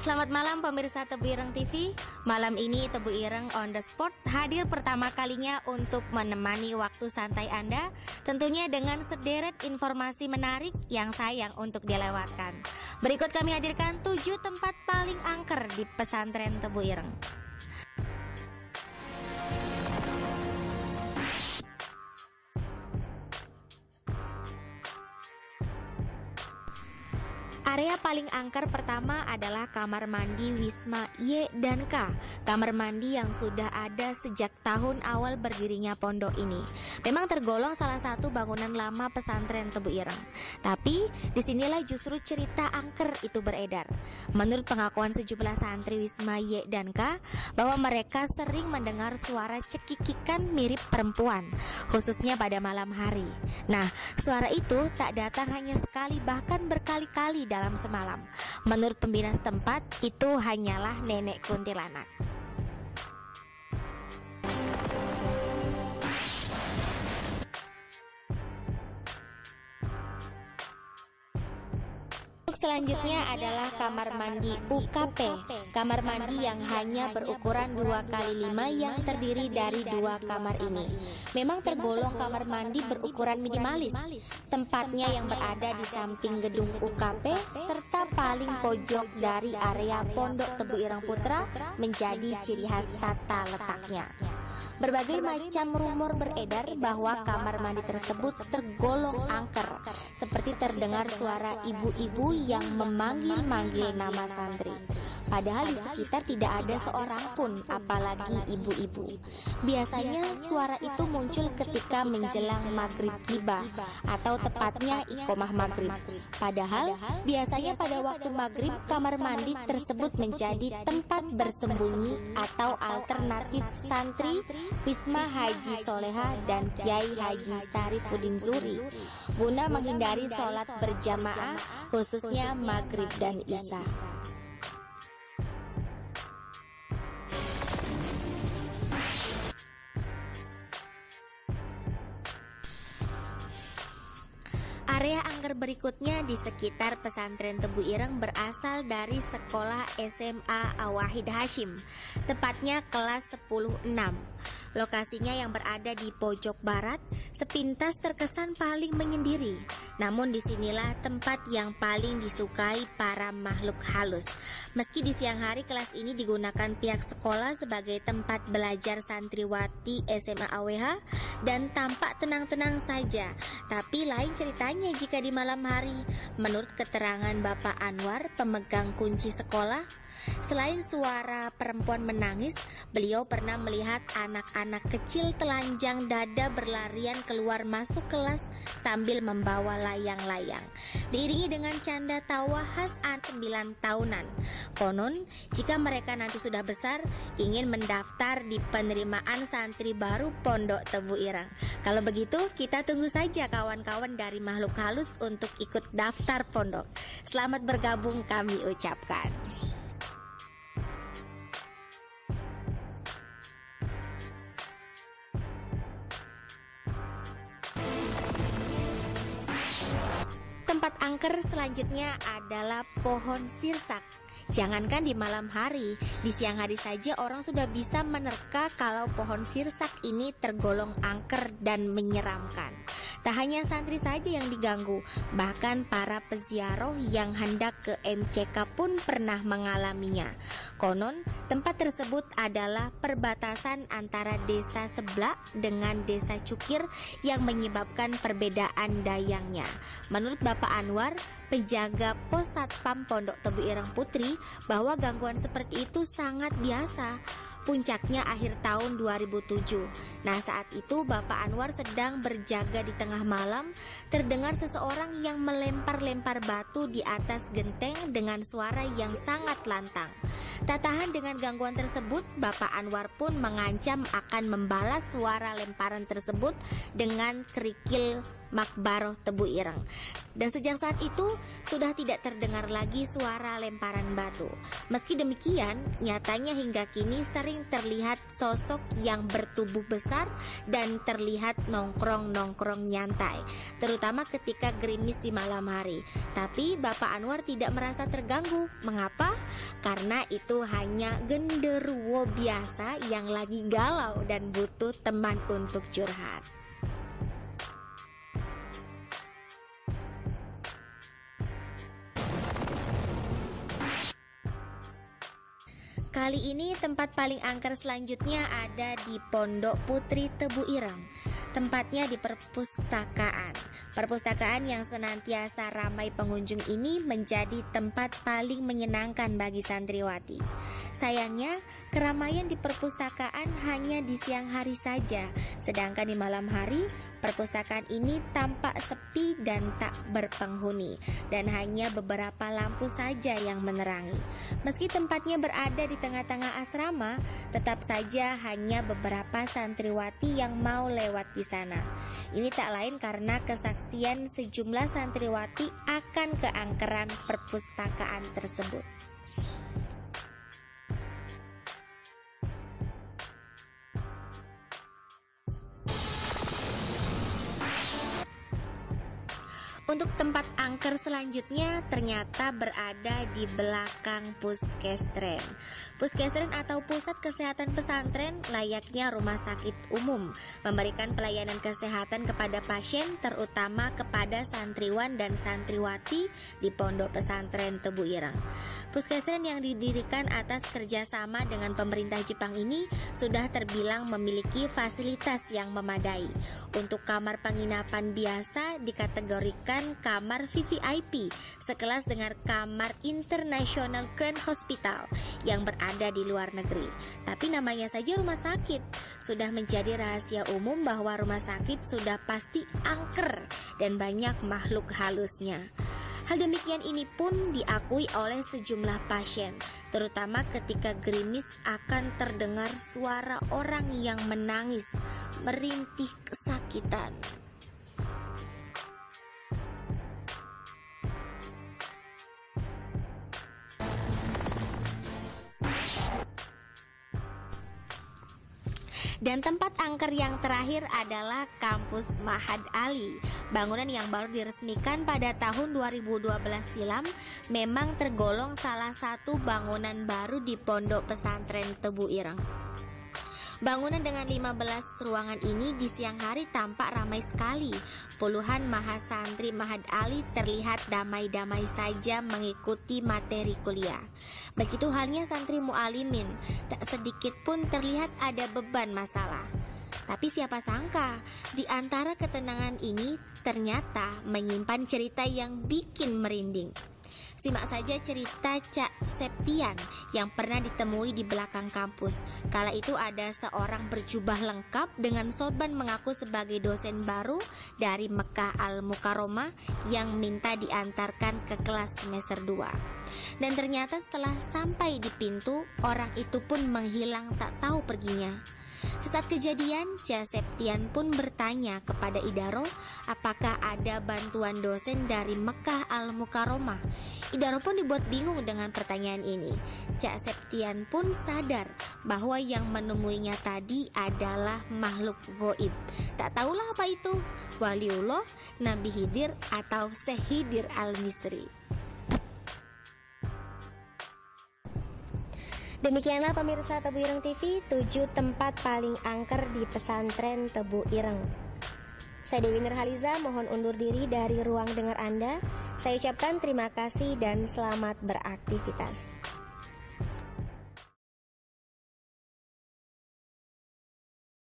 Selamat malam pemirsa Tebu Ireng TV. Malam ini Tebu Ireng on the spot hadir pertama kalinya untuk menemani waktu santai Anda, tentunya dengan sederet informasi menarik yang sayang untuk dilewatkan. Berikut kami hadirkan 7 tempat paling angker di pesantren Tebu Ireng. Area paling angker pertama adalah kamar mandi Wisma Y dan K. Kamar mandi yang sudah ada sejak tahun awal berdirinya pondok ini. Memang tergolong salah satu bangunan lama pesantren Tebu Ireng. Tapi disinilah justru cerita angker itu beredar. Menurut pengakuan sejumlah santri Wisma Y dan K, bahwa mereka sering mendengar suara cekikikan mirip perempuan, khususnya pada malam hari. Nah, suara itu tak datang hanya sekali, bahkan berkali-kali dalam semalam. Menurut pembina setempat, itu hanyalah nenek kuntilanak. Selanjutnya adalah kamar mandi UKP. Kamar mandi yang hanya berukuran 2x5 yang terdiri dari 2 kamar ini memang tergolong kamar mandi berukuran minimalis. Tempatnya yang berada di samping gedung UKP serta paling pojok dari area Pondok Tebu Ireng Putra menjadi ciri khas tata letaknya. Berbagai macam rumor beredar bahwa kamar mandi tersebut tergolong angker, seperti terdengar suara ibu-ibu yang memanggil-manggil nama santri. Padahal di sekitar tidak ada seorang pun, apalagi ibu-ibu. Biasanya suara itu muncul ketika menjelang maghrib tiba, atau tepatnya iqomah maghrib. Padahal biasanya pada waktu maghrib kamar mandi tersebut menjadi tempat bersembunyi atau alternatif santri Wisma Haji Soleha dan Kiai Haji Sarifuddin Zuri guna menghindari sholat berjamaah, khususnya maghrib dan isya. Area angker berikutnya di sekitar pesantren Tebu Ireng berasal dari sekolah SMA Awahid Hashim, tepatnya kelas 10-6. Lokasinya yang berada di pojok barat, sepintas terkesan paling menyendiri. Namun disinilah tempat yang paling disukai para makhluk halus. Meski di siang hari kelas ini digunakan pihak sekolah sebagai tempat belajar santriwati SMA AWH dan tampak tenang-tenang saja. Tapi lain ceritanya jika di malam hari. Menurut keterangan Bapak Anwar, pemegang kunci sekolah, selain suara perempuan menangis, beliau pernah melihat anak-anak kecil telanjang dada berlarian keluar masuk kelas sambil membawa layang-layang, diiringi dengan canda tawa khas anak 9 tahunan. Konon, jika mereka nanti sudah besar, ingin mendaftar di penerimaan santri baru Pondok Tebu Ireng. Kalau begitu, kita tunggu saja kawan-kawan dari makhluk halus untuk ikut daftar pondok. Selamat bergabung kami ucapkan. Tempat angker selanjutnya adalah pohon sirsak. Jangankan di malam hari, di siang hari saja orang sudah bisa menerka kalau pohon sirsak ini tergolong angker dan menyeramkan. Tak hanya santri saja yang diganggu, bahkan para peziarah yang hendak ke MCK pun pernah mengalaminya. Konon, tempat tersebut adalah perbatasan antara desa Seblak dengan desa Cukir yang menyebabkan perbedaan dayangnya. Menurut Bapak Anwar, penjaga pos Satpam Pondok Tebu Ireng Putri, bahwa gangguan seperti itu sangat biasa. Puncaknya akhir tahun 2007. Nah, saat itu Bapak Anwar sedang berjaga di tengah malam, terdengar seseorang yang melempar-lempar batu di atas genteng dengan suara yang sangat lantang. Tak tahan dengan gangguan tersebut, Bapak Anwar pun mengancam akan membalas suara lemparan tersebut dengan kerikil Makbaroh Tebu Ireng. Dan sejak saat itu sudah tidak terdengar lagi suara lemparan batu. Meski demikian, nyatanya hingga kini sering terlihat sosok yang bertubuh besar dan terlihat nongkrong-nongkrong nyantai, terutama ketika gerimis di malam hari. Tapi Bapak Anwar tidak merasa terganggu. Mengapa? Karena itu hanya genderuwo biasa yang lagi galau dan butuh teman untuk curhat. Kali ini tempat paling angker selanjutnya ada di Pondok Putri Tebu Ireng. Tempatnya di perpustakaan. Perpustakaan yang senantiasa ramai pengunjung ini menjadi tempat paling menyenangkan bagi santriwati. Sayangnya, keramaian di perpustakaan hanya di siang hari saja, sedangkan di malam hari, perpustakaan ini tampak sepi dan tak berpenghuni, dan hanya beberapa lampu saja yang menerangi. Meski tempatnya berada di tengah-tengah asrama, tetap saja hanya beberapa santriwati yang mau lewat di sana. Ini tak lain karena kesaksian sejumlah santriwati akan keangkeran perpustakaan tersebut. Untuk tempat angker selanjutnya ternyata berada di belakang puskesren. Puskesren atau pusat kesehatan pesantren layaknya rumah sakit umum, memberikan pelayanan kesehatan kepada pasien, terutama kepada santriwan dan santriwati di Pondok Pesantren Tebu Ireng. Puskesren yang didirikan atas kerjasama dengan pemerintah Jepang ini sudah terbilang memiliki fasilitas yang memadai. Untuk kamar penginapan biasa dikategorikan kamar VVIP, sekelas dengan kamar International Grand Hospital yang berada di luar negeri. Tapi namanya saja rumah sakit. Sudah menjadi rahasia umum bahwa rumah sakit sudah pasti angker dan banyak makhluk halusnya. Hal demikian ini pun diakui oleh sejumlah pasien, terutama ketika gerimis akan terdengar suara orang yang menangis, merintih kesakitan. Dan tempat angker yang terakhir adalah Kampus Ma'had Ali. Bangunan yang baru diresmikan pada tahun 2012 silam memang tergolong salah satu bangunan baru di Pondok Pesantren Tebu Ireng. Bangunan dengan 15 ruangan ini di siang hari tampak ramai sekali. Puluhan mahasantri Ma'had Ali terlihat damai-damai saja mengikuti materi kuliah. Begitu halnya santri mu'alimin, tak sedikit pun terlihat ada beban masalah. Tapi siapa sangka, di antara ketenangan ini ternyata menyimpan cerita yang bikin merinding. Simak saja cerita Cak Septian yang pernah ditemui di belakang kampus. Kala itu ada seorang berjubah lengkap dengan sorban mengaku sebagai dosen baru dari Mekah Al-Mukarramah yang minta diantarkan ke kelas semester 2. Dan ternyata setelah sampai di pintu, orang itu pun menghilang tak tahu perginya. Sesaat kejadian, Cak Septian pun bertanya kepada Idaro apakah ada bantuan dosen dari Mekah Al-Mukarramah. Idaro pun dibuat bingung dengan pertanyaan ini. Cak Septian pun sadar bahwa yang menemuinya tadi adalah makhluk gaib. Tak tahulah apa itu, waliullah, Nabi Khidir atau Syekh Khidir Al-Misri. Demikianlah pemirsa Tebu Ireng TV, 7 tempat paling angker di pesantren Tebu Ireng. Saya Dewi Nurhaliza, mohon undur diri dari ruang dengar Anda. Saya ucapkan terima kasih dan selamat beraktivitas.